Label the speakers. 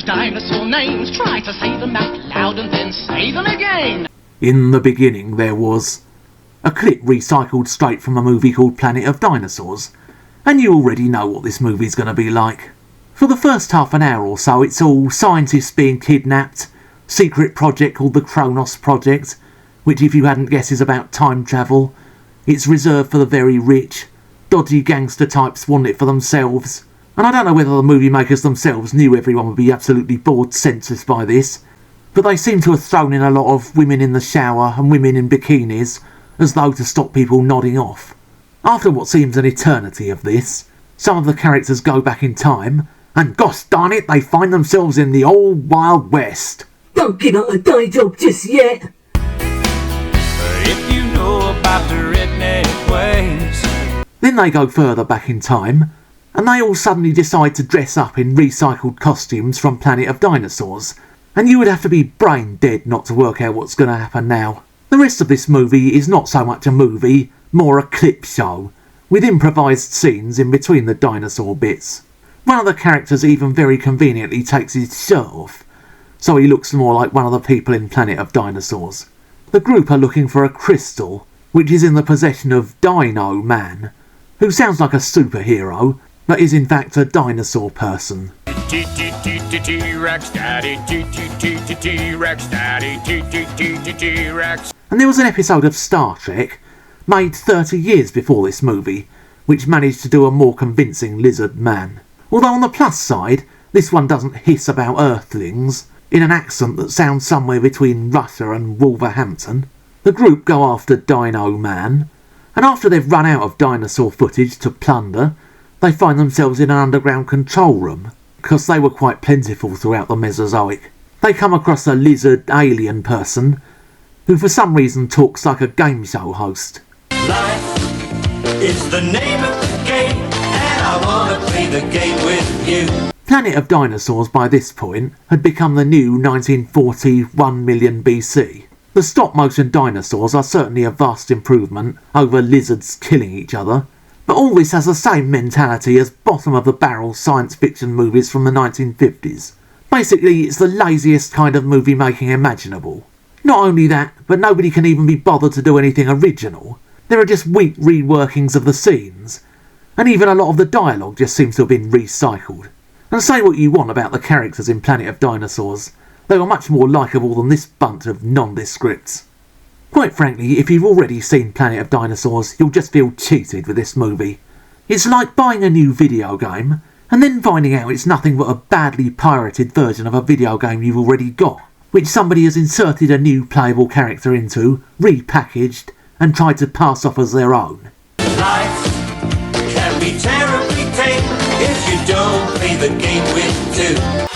Speaker 1: dinosaur names. Try to say them out loud and then say them again.
Speaker 2: In the beginning there was a clip recycled straight from a movie called Planet of Dinosaurs, and you already know what this movie's going to be like. For the first half an hour or so it's all scientists being kidnapped, secret project called the Kronos Project, which if you hadn't guessed is about time travel. It's reserved for the very rich. Dodgy gangster types want it for themselves. And I don't know whether the movie makers themselves knew everyone would be absolutely bored senseless by this, but they seem to have thrown in a lot of women in the shower and women in bikinis, as though to stop people nodding off. After what seems an eternity of this, some of the characters go back in time, and gosh darn it, they find themselves in the old Wild West.
Speaker 3: Don't give up a day job just yet.
Speaker 4: If you know about the redneck ways.
Speaker 2: Then they go further back in time, and they all suddenly decide to dress up in recycled costumes from Planet of Dinosaurs, and you would have to be brain dead not to work out what's going to happen now. The rest of this movie is not so much a movie, more a clip show, with improvised scenes in between the dinosaur bits. One of the characters even very conveniently takes his shirt off, so he looks more like one of the people in Planet of Dinosaurs. The group are looking for a crystal, which is in the possession of Dino Man, who sounds like a superhero, but is in fact a dinosaur person.
Speaker 4: T-Rex Daddy, T-Rex Daddy, T-Rex.
Speaker 2: And there was an episode of Star Trek, made 30 years before this movie, which managed to do a more convincing lizard man. Although on the plus side, this one doesn't hiss about Earthlings, in an accent that sounds somewhere between Russia and Wolverhampton. The group go after Dino Man, and after they've run out of dinosaur footage to plunder, they find themselves in an underground control room, because they were quite plentiful throughout the Mesozoic. They come across a lizard alien person, who for some reason talks like a game show host.
Speaker 5: Life is the name of the game, and I wanna play the game with you.
Speaker 2: Planet of Dinosaurs by this point had become the new 1941 million BC. The stop-motion dinosaurs are certainly a vast improvement over lizards killing each other, but all this has the same mentality as bottom-of-the-barrel science fiction movies from the 1950s. Basically, it's the laziest kind of movie making imaginable. Not only that, but nobody can even be bothered to do anything original. There are just weak reworkings of the scenes, and even a lot of the dialogue just seems to have been recycled. And say what you want about the characters in Planet of Dinosaurs, they were much more likeable than this bunch of nondescripts. Quite frankly, if you've already seen Planet of Dinosaurs, you'll just feel cheated with this movie. It's like buying a new video game, and then finding out it's nothing but a badly pirated version of a video game you've already got, which somebody has inserted a new playable character into, repackaged, and tried to pass off as their own.
Speaker 5: Life can be terribly tame if you don't play the game with two.